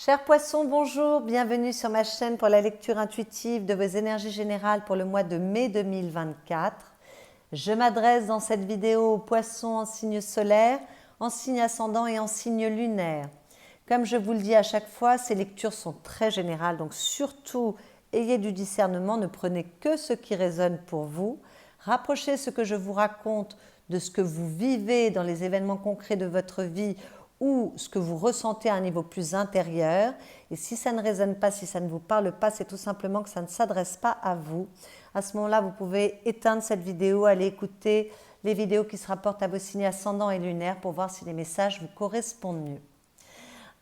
Chers poissons, bonjour, bienvenue sur ma chaîne pour la lecture intuitive de vos énergies générales pour le mois de mai 2024. Je m'adresse dans cette vidéo aux poissons en signe solaire, en signe ascendant et en signe lunaire. Comme je vous le dis à chaque fois, ces lectures sont très générales, donc surtout ayez du discernement, ne prenez que ce qui résonne pour vous. Rapprochez ce que je vous raconte de ce que vous vivez dans les événements concrets de votre vie ou ce que vous ressentez à un niveau plus intérieur. Et si ça ne résonne pas, si ça ne vous parle pas, c'est tout simplement que ça ne s'adresse pas à vous. À ce moment-là, vous pouvez éteindre cette vidéo, aller écouter les vidéos qui se rapportent à vos signes ascendants et lunaires pour voir si les messages vous correspondent mieux.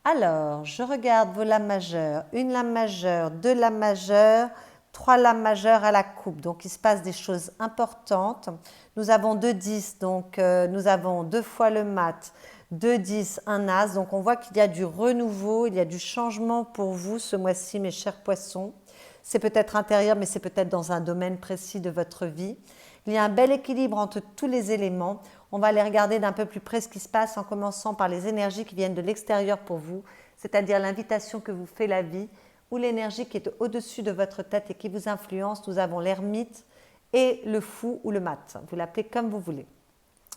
Alors, je regarde vos lames majeures. Une lame majeure, deux lames majeures, trois lames majeures à la coupe. Donc, il se passe des choses importantes. Nous avons 2 10, donc nous avons 2 fois le mat, 2 10, un as. Donc, on voit qu'il y a du renouveau, il y a du changement pour vous ce mois-ci, mes chers poissons. C'est peut-être intérieur, mais c'est peut-être dans un domaine précis de votre vie. Il y a un bel équilibre entre tous les éléments. On va aller regarder d'un peu plus près ce qui se passe en commençant par les énergies qui viennent de l'extérieur pour vous, c'est-à-dire l'invitation que vous fait la vie ou l'énergie qui est au-dessus de votre tête et qui vous influence. Nous avons l'ermite et le fou ou le mat. Vous l'appelez comme vous voulez.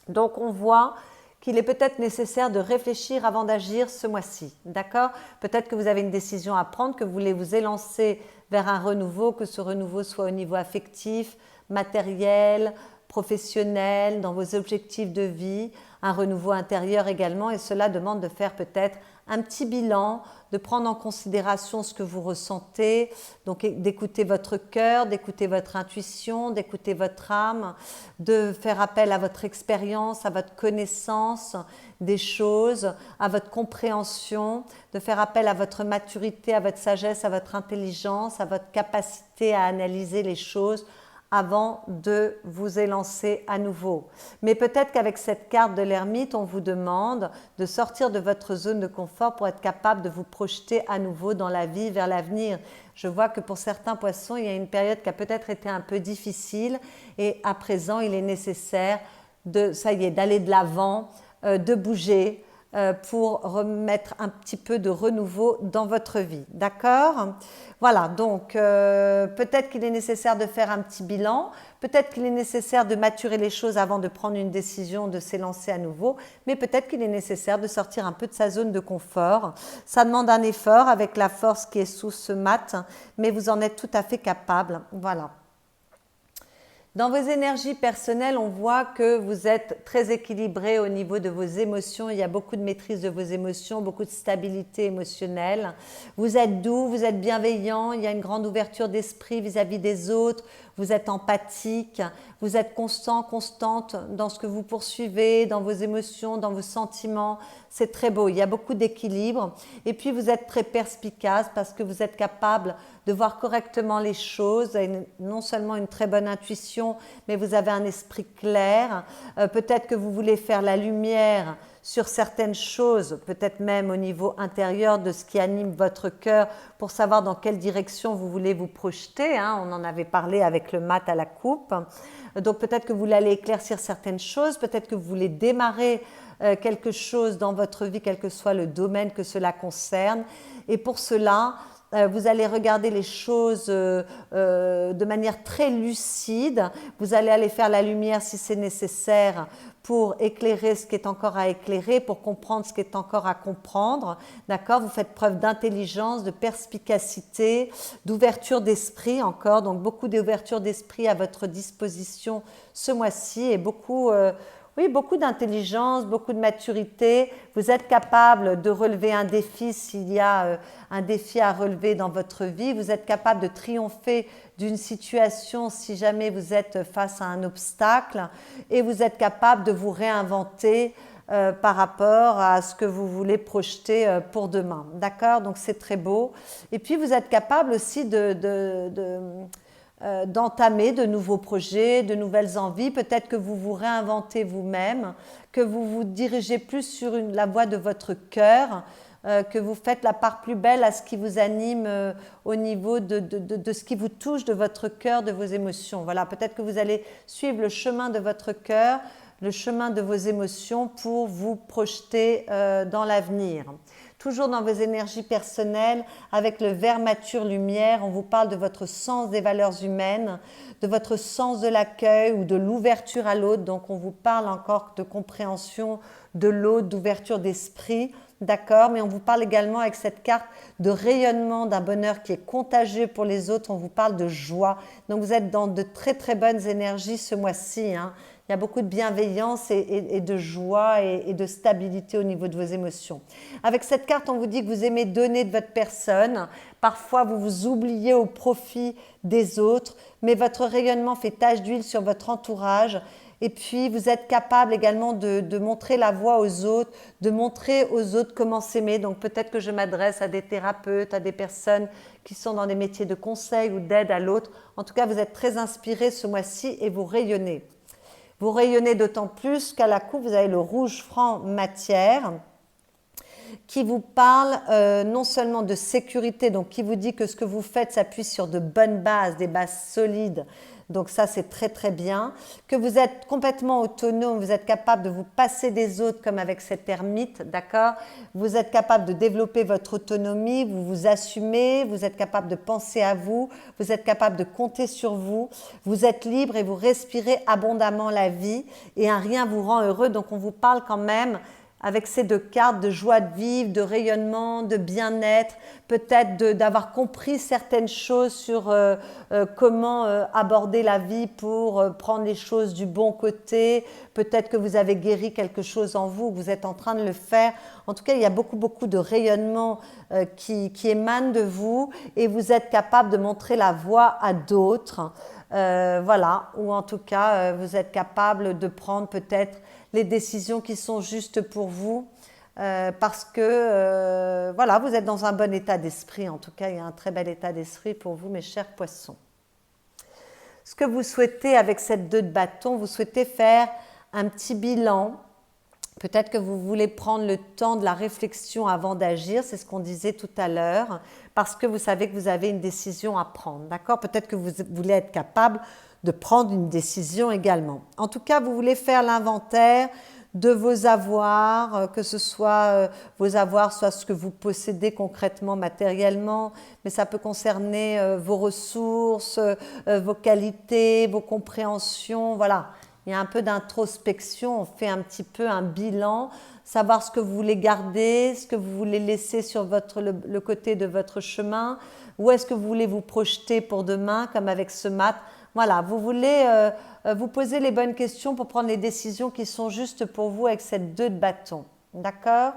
Donc on voit qu'il est peut-être nécessaire de réfléchir avant d'agir ce mois-ci. D'accord ? Peut-être que vous avez une décision à prendre, que vous voulez vous élancer vers un renouveau, que ce renouveau soit au niveau affectif, matériel, professionnel, dans vos objectifs de vie, un renouveau intérieur également, et cela demande de faire peut-être un petit bilan, de prendre en considération ce que vous ressentez, donc d'écouter votre cœur, d'écouter votre intuition, d'écouter votre âme, de faire appel à votre expérience, à votre connaissance des choses, à votre compréhension, de faire appel à votre maturité, à votre sagesse, à votre intelligence, à votre capacité à analyser les choses avant de vous élancer à nouveau. Mais peut-être qu'avec cette carte de l'ermite, on vous demande de sortir de votre zone de confort pour être capable de vous projeter à nouveau dans la vie, vers l'avenir. Je vois que pour certains poissons, il y a une période qui a peut-être été un peu difficile et à présent, il est nécessaire d'aller de l'avant, de bouger, pour remettre un petit peu de renouveau dans votre vie. D'accord ? Voilà, donc peut-être qu'il est nécessaire de faire un petit bilan, peut-être qu'il est nécessaire de maturer les choses avant de prendre une décision, de s'élancer à nouveau, mais peut-être qu'il est nécessaire de sortir un peu de sa zone de confort. Ça demande un effort avec la force qui est sous ce mat, mais vous en êtes tout à fait capable. Voilà. Dans vos énergies personnelles, on voit que vous êtes très équilibré au niveau de vos émotions. Il y a beaucoup de maîtrise de vos émotions, beaucoup de stabilité émotionnelle. Vous êtes doux, vous êtes bienveillant, il y a une grande ouverture d'esprit vis-à-vis des autres. Vous êtes empathique, vous êtes constant, constante dans ce que vous poursuivez, dans vos émotions, dans vos sentiments. C'est très beau, il y a beaucoup d'équilibre. Et puis vous êtes très perspicace parce que vous êtes capable de voir correctement les choses, non seulement une très bonne intuition, mais vous avez un esprit clair. Peut-être que vous voulez faire la lumière sur certaines choses, peut-être même au niveau intérieur de ce qui anime votre cœur pour savoir dans quelle direction vous voulez vous projeter. On en avait parlé avec le mat à la coupe. Donc peut-être que vous voulez aller éclaircir certaines choses, peut-être que vous voulez démarrer quelque chose dans votre vie, quel que soit le domaine que cela concerne. Et pour cela, vous allez regarder les choses de manière très lucide. Vous allez aller faire la lumière si c'est nécessaire pour éclairer ce qui est encore à éclairer, pour comprendre ce qui est encore à comprendre. D'accord ? Vous faites preuve d'intelligence, de perspicacité, d'ouverture d'esprit encore. Donc beaucoup d'ouverture d'esprit à votre disposition ce mois-ci et beaucoup d'intelligence, beaucoup de maturité. Vous êtes capable de relever un défi s'il y a un défi à relever dans votre vie. Vous êtes capable de triompher d'une situation si jamais vous êtes face à un obstacle. Et vous êtes capable de vous réinventer par rapport à ce que vous voulez projeter pour demain. D'accord ? Donc c'est très beau. Et puis vous êtes capable aussi d'entamer de nouveaux projets, de nouvelles envies. Peut-être que vous vous réinventez vous-même, que vous vous dirigez plus sur la voie de votre cœur, que vous faites la part plus belle à ce qui vous anime au niveau de ce qui vous touche, de votre cœur, de vos émotions. Voilà, peut-être que vous allez suivre le chemin de votre cœur, le chemin de vos émotions pour vous projeter dans l'avenir. toujours dans vos énergies personnelles, avec le vert mature lumière. On vous parle de votre sens des valeurs humaines, de votre sens de l'accueil ou de l'ouverture à l'autre. Donc on vous parle encore de compréhension de l'autre, d'ouverture d'esprit. D'accord, mais on vous parle également avec cette carte de rayonnement d'un bonheur qui est contagieux pour les autres. On vous parle de joie. Donc vous êtes dans de très très bonnes énergies ce mois-ci. Hein. Il y a beaucoup de bienveillance et de joie et de stabilité au niveau de vos émotions. Avec cette carte, on vous dit que vous aimez donner de votre personne. Parfois, vous vous oubliez au profit des autres, mais votre rayonnement fait tache d'huile sur votre entourage. Et puis, vous êtes capable également de montrer la voie aux autres, de montrer aux autres comment s'aimer. Donc, peut-être que je m'adresse à des thérapeutes, à des personnes qui sont dans des métiers de conseil ou d'aide à l'autre. En tout cas, vous êtes très inspirés ce mois-ci et vous rayonnez. Vous rayonnez d'autant plus qu'à la coupe, vous avez le rouge franc matière qui vous parle non seulement de sécurité, donc qui vous dit que ce que vous faites s'appuie sur de bonnes bases, des bases solides. Donc ça, c'est très très bien. Que vous êtes complètement autonome, vous êtes capable de vous passer des autres comme avec cette ermite, d'accord? Vous êtes capable de développer votre autonomie, vous vous assumez, vous êtes capable de penser à vous, vous êtes capable de compter sur vous, vous êtes libre et vous respirez abondamment la vie et un rien vous rend heureux. Donc on vous parle quand même avec ces deux cartes de joie de vivre, de rayonnement, de bien-être, peut-être d'avoir compris certaines choses sur comment aborder la vie pour prendre les choses du bon côté. Peut-être que vous avez guéri quelque chose en vous, que vous êtes en train de le faire. En tout cas, il y a beaucoup de rayonnement qui émane de vous et vous êtes capable de montrer la voie à d'autres. Voilà, ou en tout cas, vous êtes capable de prendre peut-être les décisions qui sont justes pour vous parce que voilà, vous êtes dans un bon état d'esprit. En tout cas, il y a un très bel état d'esprit pour vous, mes chers poissons. Ce que vous souhaitez avec cette 2 de bâton, vous souhaitez faire un petit bilan. Peut-être que vous voulez prendre le temps de la réflexion avant d'agir, c'est ce qu'on disait tout à l'heure, parce que vous savez que vous avez une décision à prendre, d'accord? Peut-être que vous voulez être capable de prendre une décision également. En tout cas, vous voulez faire l'inventaire de vos avoirs, que ce soit vos avoirs, soit ce que vous possédez concrètement, matériellement, mais ça peut concerner vos ressources, vos qualités, vos compréhensions, voilà. Il y a un peu d'introspection, on fait un petit peu un bilan, savoir ce que vous voulez garder, ce que vous voulez laisser sur le côté de votre chemin, où est-ce que vous voulez vous projeter pour demain, comme avec ce mat. Voilà, vous voulez vous poser les bonnes questions pour prendre les décisions qui sont justes pour vous avec cette 2 de bâton. D'accord?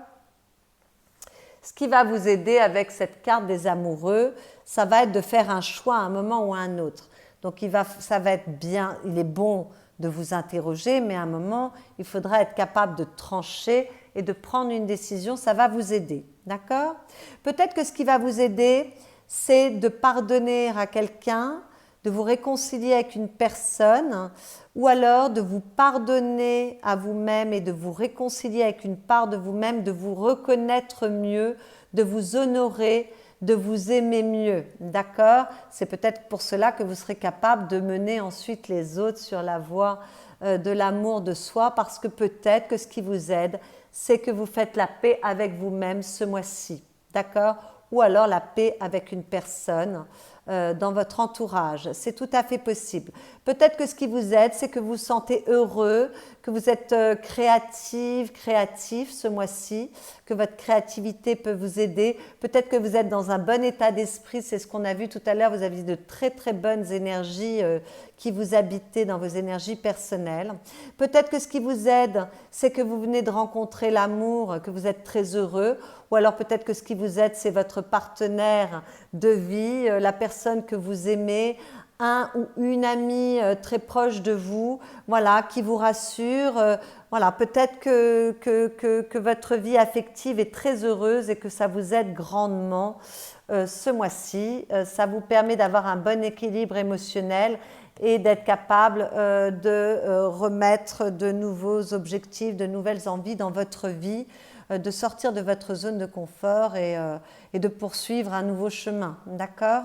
Ce qui va vous aider avec cette carte des amoureux, ça va être de faire un choix à un moment ou à un autre. Donc ça va être bien, il est bon de vous interroger, mais à un moment, il faudra être capable de trancher et de prendre une décision, ça va vous aider. D'accord? Peut-être que ce qui va vous aider, c'est de pardonner à quelqu'un, de vous réconcilier avec une personne, ou alors de vous pardonner à vous-même et de vous réconcilier avec une part de vous-même, de vous reconnaître mieux, de vous honorer, de vous aimer mieux, d'accord? C'est peut-être pour cela que vous serez capable de mener ensuite les autres sur la voie de l'amour de soi, parce que peut-être que ce qui vous aide, c'est que vous faites la paix avec vous-même ce mois-ci, d'accord? Ou alors la paix avec une personne dans votre entourage. C'est tout à fait possible. Peut-être que ce qui vous aide, c'est que vous vous sentez heureux, que vous êtes créatif ce mois-ci, que votre créativité peut vous aider. Peut-être que vous êtes dans un bon état d'esprit, c'est ce qu'on a vu tout à l'heure, vous aviez de très très bonnes énergies qui vous habitaient dans vos énergies personnelles. Peut-être que ce qui vous aide, c'est que vous venez de rencontrer l'amour, que vous êtes très heureux, ou alors peut-être que ce qui vous aide, c'est votre partenaire de vie, la personne que vous aimez, un ou une amie très proche de vous, voilà, qui vous rassure. Voilà, peut-être que votre vie affective est très heureuse et que ça vous aide grandement ce mois-ci. Ça vous permet d'avoir un bon équilibre émotionnel et d'être capable de remettre de nouveaux objectifs, de nouvelles envies dans votre vie, de sortir de votre zone de confort et de poursuivre un nouveau chemin. D'accord ?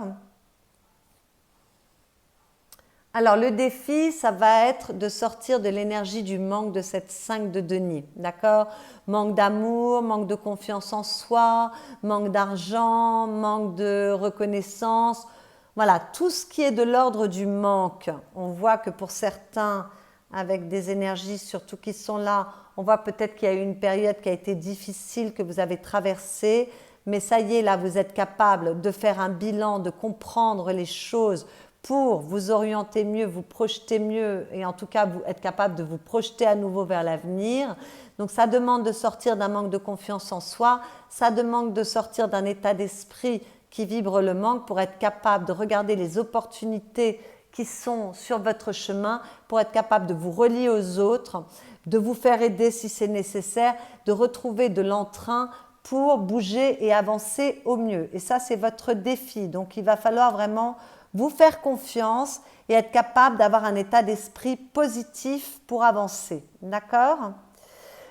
Alors le défi, ça va être de sortir de l'énergie du manque de cette 5 de denier, d'accord? Manque d'amour, manque de confiance en soi, manque d'argent, manque de reconnaissance. Voilà, tout ce qui est de l'ordre du manque. On voit que pour certains, avec des énergies surtout qui sont là, on voit peut-être qu'il y a eu une période qui a été difficile, que vous avez traversée, mais ça y est, là, vous êtes capable de faire un bilan, de comprendre les choses pour vous orienter mieux, vous projeter mieux et en tout cas vous être capable de vous projeter à nouveau vers l'avenir. Donc ça demande de sortir d'un manque de confiance en soi, ça demande de sortir d'un état d'esprit qui vibre le manque pour être capable de regarder les opportunités qui sont sur votre chemin, pour être capable de vous relier aux autres, de vous faire aider si c'est nécessaire, de retrouver de l'entrain pour bouger et avancer au mieux. Et ça, c'est votre défi. Donc il va falloir vraiment vous faire confiance et être capable d'avoir un état d'esprit positif pour avancer. D'accord?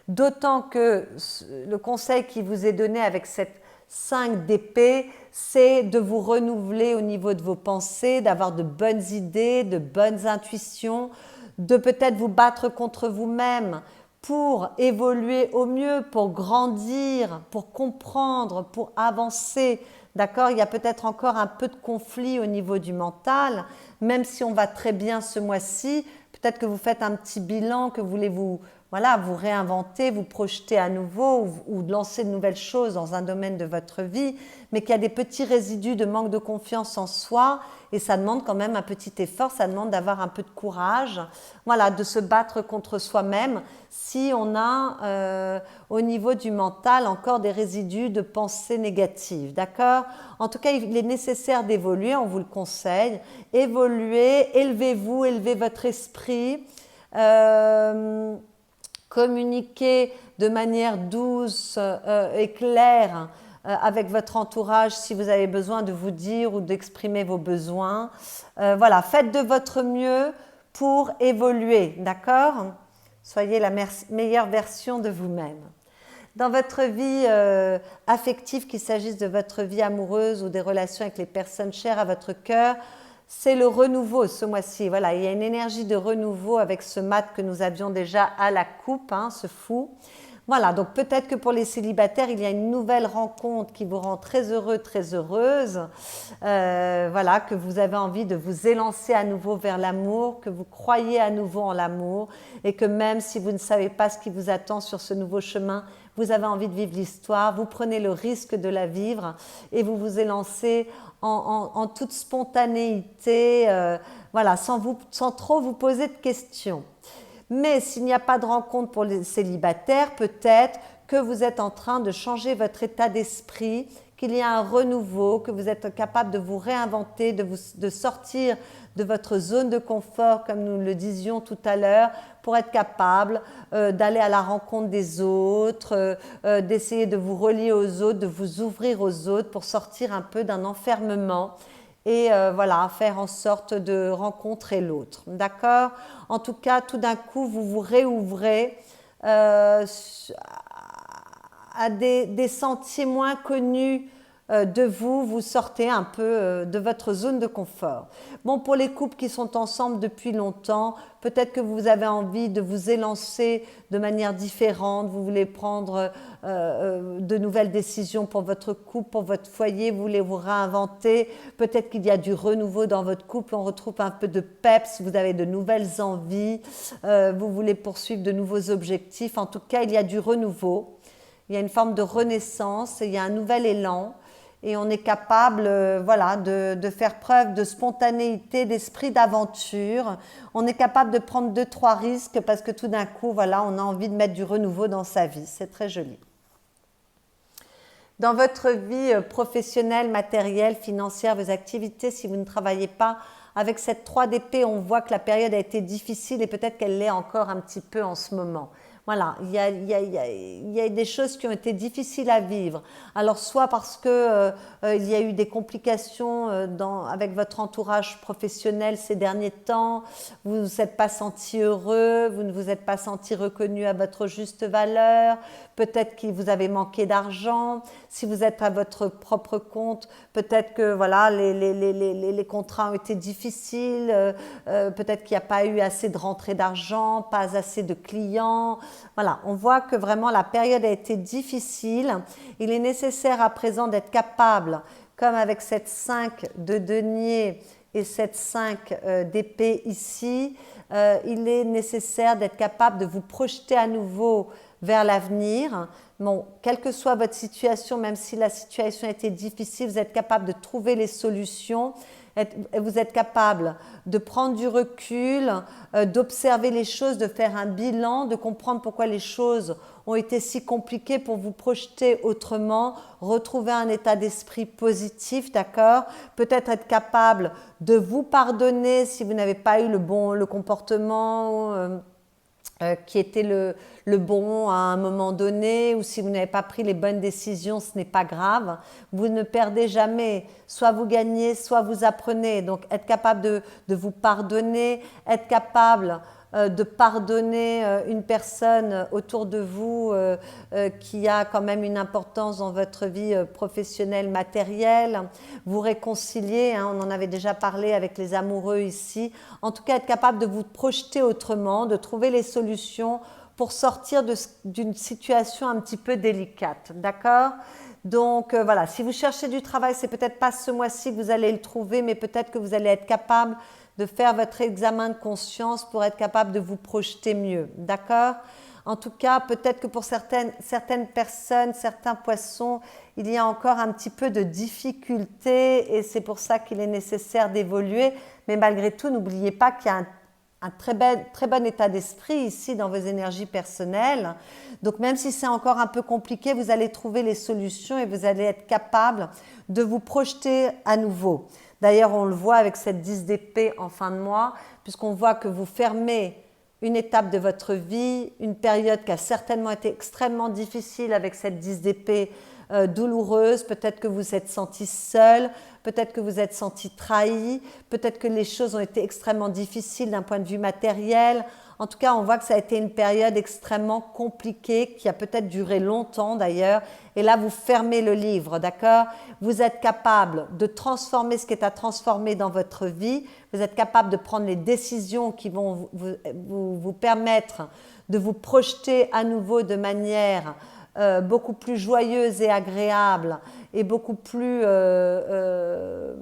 D'autant que le conseil qui vous est donné avec cette 5 d'épée, c'est de vous renouveler au niveau de vos pensées, d'avoir de bonnes idées, de bonnes intuitions, de peut-être vous battre contre vous-même pour évoluer au mieux, pour grandir, pour comprendre, pour avancer. D'accord? Il y a peut-être encore un peu de conflit au niveau du mental, même si on va très bien ce mois-ci, peut-être que vous faites un petit bilan, que vous voulez vous réinventer, vous projeter à nouveau ou lancer de nouvelles choses dans un domaine de votre vie, mais qu'il y a des petits résidus de manque de confiance en soi et ça demande quand même un petit effort, ça demande d'avoir un peu de courage, voilà, de se battre contre soi-même si on a au niveau du mental encore des résidus de pensées négatives, d'accord? En tout cas, il est nécessaire d'évoluer, on vous le conseille, évoluez, élevez-vous, élevez votre esprit, communiquez de manière douce et claire avec votre entourage si vous avez besoin de vous dire ou d'exprimer vos besoins. Voilà, faites de votre mieux pour évoluer, d'accord? Soyez la meilleure version de vous-même. Dans votre vie affective, qu'il s'agisse de votre vie amoureuse ou des relations avec les personnes chères à votre cœur, c'est le renouveau ce mois-ci. Voilà, il y a une énergie de renouveau avec ce mat que nous avions déjà à la coupe, hein, ce fou. Voilà, donc peut-être que pour les célibataires, il y a une nouvelle rencontre qui vous rend très heureux, très heureuse. Voilà, que vous avez envie de vous élancer à nouveau vers l'amour, que vous croyez à nouveau en l'amour et que même si vous ne savez pas ce qui vous attend sur ce nouveau chemin, vous avez envie de vivre l'histoire, vous prenez le risque de la vivre et vous vous élancez en toute spontanéité, voilà, sans trop vous poser de questions. Mais s'il n'y a pas de rencontre pour les célibataires, peut-être que vous êtes en train de changer votre état d'esprit, qu'il y a un renouveau, que vous êtes capable de vous réinventer, de sortir de votre zone de confort, comme nous le disions tout à l'heure, pour être capable d'aller à la rencontre des autres, d'essayer de vous relier aux autres, de vous ouvrir aux autres pour sortir un peu d'un enfermement et voilà, faire en sorte de rencontrer l'autre. D'accord? En tout cas, tout d'un coup, vous vous réouvrez à des sentiers moins connus de vous, vous sortez un peu de votre zone de confort. Bon, pour les couples qui sont ensemble depuis longtemps, peut-être que vous avez envie de vous élancer de manière différente, vous voulez prendre de nouvelles décisions pour votre couple, pour votre foyer, vous voulez vous réinventer, peut-être qu'il y a du renouveau dans votre couple, on retrouve un peu de peps, vous avez de nouvelles envies, vous voulez poursuivre de nouveaux objectifs, en tout cas il y a du renouveau, il y a une forme de renaissance, il y a un nouvel élan. Et on est capable voilà, de faire preuve de spontanéité, d'esprit d'aventure. On est capable de prendre 2-3 risques parce que tout d'un coup, voilà, on a envie de mettre du renouveau dans sa vie. C'est très joli. Dans votre vie professionnelle, matérielle, financière, vos activités, si vous ne travaillez pas, avec cette 3 d'épée, on voit que la période a été difficile et peut-être qu'elle l'est encore un petit peu en ce moment. Voilà, il y a des choses qui ont été difficiles à vivre. Alors soit parce que il y a eu des complications avec votre entourage professionnel ces derniers temps, vous ne vous êtes pas senti heureux, vous ne vous êtes pas senti reconnu à votre juste valeur, peut-être que vous avez manqué d'argent. Si vous êtes à votre propre compte, peut-être que voilà, les contrats ont été difficiles, peut-être qu'il n'y a pas eu assez de rentrée d'argent, pas assez de clients. Voilà, on voit que vraiment la période a été difficile. Il est nécessaire à présent d'être capable, comme avec cette 5 de denier et cette 5 d'épée ici, il est nécessaire d'être capable de vous projeter à nouveau vers l'avenir. Bon, quelle que soit votre situation, même si la situation a été difficile, vous êtes capable de trouver les solutions. Vous êtes capable de prendre du recul, d'observer les choses, de faire un bilan, de comprendre pourquoi les choses ont été si compliquées pour vous projeter autrement, retrouver un état d'esprit positif, d'accord? Peut-être être capable de vous pardonner si vous n'avez pas eu le comportement qui était le bon à un moment donné, ou si vous n'avez pas pris les bonnes décisions, ce n'est pas grave. Vous ne perdez jamais. Soit vous gagnez, soit vous apprenez. Donc, être capable de vous pardonner, être capable de pardonner une personne autour de vous qui a quand même une importance dans votre vie professionnelle, matérielle, vous réconcilier, hein, on en avait déjà parlé avec les amoureux ici, en tout cas être capable de vous projeter autrement, de trouver les solutions pour sortir d'une situation un petit peu délicate, d'accord? Donc voilà, si vous cherchez du travail, c'est peut-être pas ce mois-ci que vous allez le trouver, mais peut-être que vous allez être capable de faire votre examen de conscience pour être capable de vous projeter mieux, d'accord? En tout cas, peut-être que pour certaines personnes, certains poissons, il y a encore un petit peu de difficulté et c'est pour ça qu'il est nécessaire d'évoluer. Mais malgré tout, n'oubliez pas qu'il y a un très bon état d'esprit ici dans vos énergies personnelles. Donc même si c'est encore un peu compliqué, vous allez trouver les solutions et vous allez être capable de vous projeter à nouveau. D'ailleurs, on le voit avec cette 10 d'épée en fin de mois, puisqu'on voit que vous fermez une étape de votre vie, une période qui a certainement été extrêmement difficile avec cette 10 d'épée douloureuse, peut-être que vous vous êtes senti seul, peut-être que vous êtes senti trahi, peut-être que les choses ont été extrêmement difficiles d'un point de vue matériel. En tout cas, on voit que ça a été une période extrêmement compliquée, qui a peut-être duré longtemps d'ailleurs. Et là, vous fermez le livre, d'accord? Vous êtes capable de transformer ce qui est à transformer dans votre vie. Vous êtes capable de prendre les décisions qui vont vous permettre de vous projeter à nouveau de manière beaucoup plus joyeuse et agréable et beaucoup plus de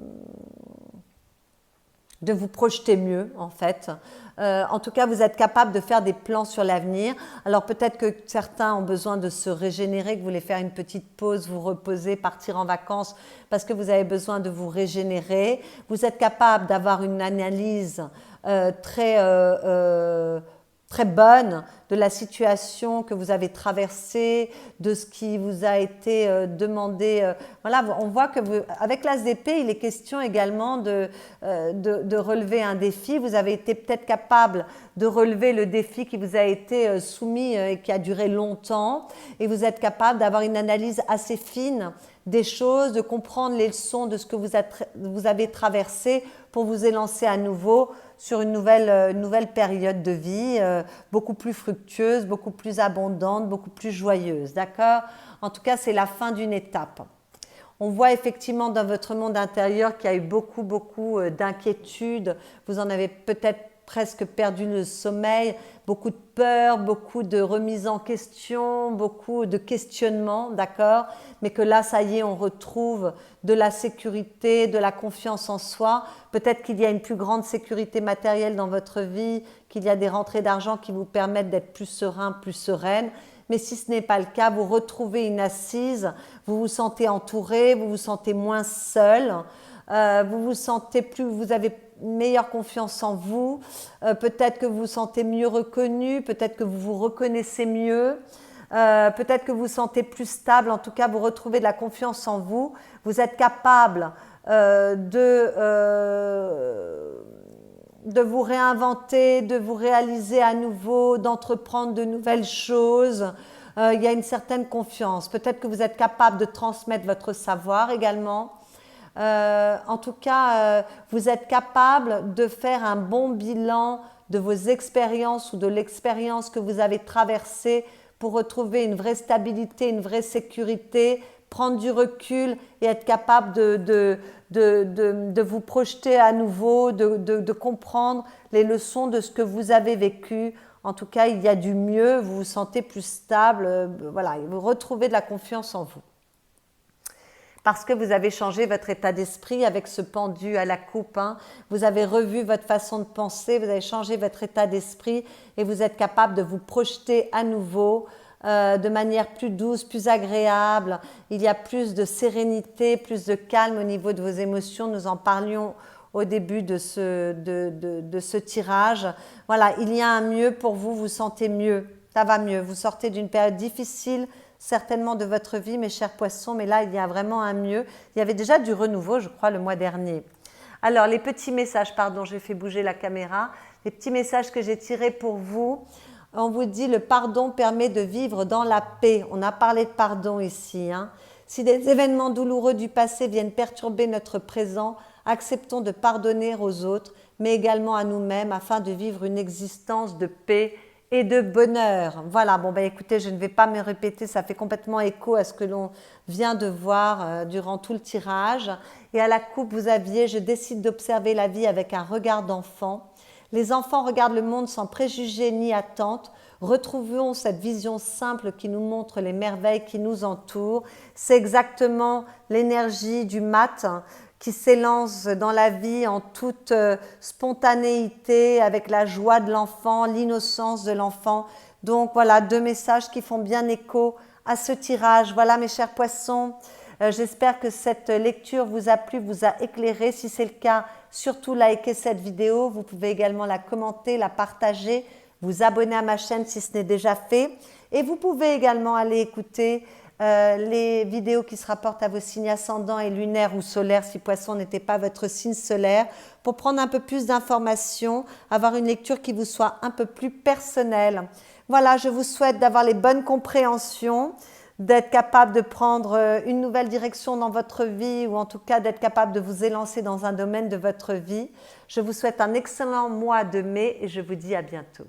vous projeter mieux en fait. En tout cas, vous êtes capable de faire des plans sur l'avenir. Alors peut-être que certains ont besoin de se régénérer, que vous voulez faire une petite pause, vous reposer, partir en vacances parce que vous avez besoin de vous régénérer. Vous êtes capable d'avoir une analyse très bonne de la situation que vous avez traversée, de ce qui vous a été demandé. Voilà, on voit que avec l'as d'épée, il est question également de relever un défi. Vous avez été peut-être capable de relever le défi qui vous a été soumis et qui a duré longtemps. Et vous êtes capable d'avoir une analyse assez fine des choses, de comprendre les leçons de ce que vous avez traversé pour vous élancer à nouveau sur une nouvelle période de vie, beaucoup plus fructueuse, beaucoup plus abondante, beaucoup plus joyeuse, d'accord? En tout cas, c'est la fin d'une étape. On voit effectivement dans votre monde intérieur qu'il y a eu beaucoup d'inquiétudes. Vous en avez peut-être presque perdu le sommeil, beaucoup de peur, beaucoup de remise en question, beaucoup de questionnements, d'accord? Mais que là, ça y est, on retrouve de la sécurité, de la confiance en soi. Peut-être qu'il y a une plus grande sécurité matérielle dans votre vie, qu'il y a des rentrées d'argent qui vous permettent d'être plus serein, plus sereine. Mais si ce n'est pas le cas, vous retrouvez une assise, vous vous sentez entouré, vous vous sentez moins seul, vous vous sentez plus, vous avez une meilleure confiance en vous, peut-être que vous vous sentez mieux reconnu, peut-être que vous vous reconnaissez mieux, peut-être que vous vous sentez plus stable, en tout cas vous retrouvez de la confiance en vous, vous êtes capable de vous réinventer, de vous réaliser à nouveau, d'entreprendre de nouvelles choses. Il y a une certaine confiance. Peut-être que vous êtes capable de transmettre votre savoir également. En tout cas, vous êtes capable de faire un bon bilan de vos expériences ou de l'expérience que vous avez traversée pour retrouver une vraie stabilité, une vraie sécurité, prendre du recul et être capable de vous projeter à nouveau, de comprendre les leçons de ce que vous avez vécu. En tout cas, il y a du mieux, vous vous sentez plus stable, voilà, vous retrouvez de la confiance en vous. Parce que vous avez changé votre état d'esprit avec ce pendu à la coupe. Hein. Vous avez revu votre façon de penser, vous avez changé votre état d'esprit et vous êtes capable de vous projeter à nouveau de manière plus douce, plus agréable. Il y a plus de sérénité, plus de calme au niveau de vos émotions. Nous en parlions au début de ce tirage. Voilà, il y a un mieux pour vous, vous sentez mieux, ça va mieux. Vous sortez d'une période difficile, certainement de votre vie, mes chers poissons, mais là, il y a vraiment un mieux. Il y avait déjà du renouveau, je crois, le mois dernier. Alors, les petits messages, pardon, j'ai fait bouger la caméra. Les petits messages que j'ai tirés pour vous. On vous dit, le pardon permet de vivre dans la paix. On a parlé de pardon ici. Hein. Si des événements douloureux du passé viennent perturber notre présent, acceptons de pardonner aux autres, mais également à nous-mêmes, afin de vivre une existence de paix et de bonheur. Voilà, bon ben écoutez, je ne vais pas me répéter, ça fait complètement écho à ce que l'on vient de voir durant tout le tirage. Et à la coupe, vous aviez « Je décide d'observer la vie avec un regard d'enfant ». Les enfants regardent le monde sans préjugés ni attentes. Retrouvons cette vision simple qui nous montre les merveilles qui nous entourent. C'est exactement l'énergie du mat qui s'élance dans la vie en toute spontanéité, avec la joie de l'enfant, l'innocence de l'enfant. Donc voilà, deux messages qui font bien écho à ce tirage. Voilà mes chers poissons, j'espère que cette lecture vous a plu, vous a éclairé. Si c'est le cas, surtout likez cette vidéo. Vous pouvez également la commenter, la partager, vous abonner à ma chaîne si ce n'est déjà fait. Et vous pouvez également aller écouter les vidéos qui se rapportent à vos signes ascendants et lunaires ou solaires si Poisson n'était pas votre signe solaire, pour prendre un peu plus d'informations, avoir une lecture qui vous soit un peu plus personnelle. Voilà, je vous souhaite d'avoir les bonnes compréhensions, d'être capable de prendre une nouvelle direction dans votre vie ou en tout cas d'être capable de vous élancer dans un domaine de votre vie. Je vous souhaite un excellent mois de mai et je vous dis à bientôt.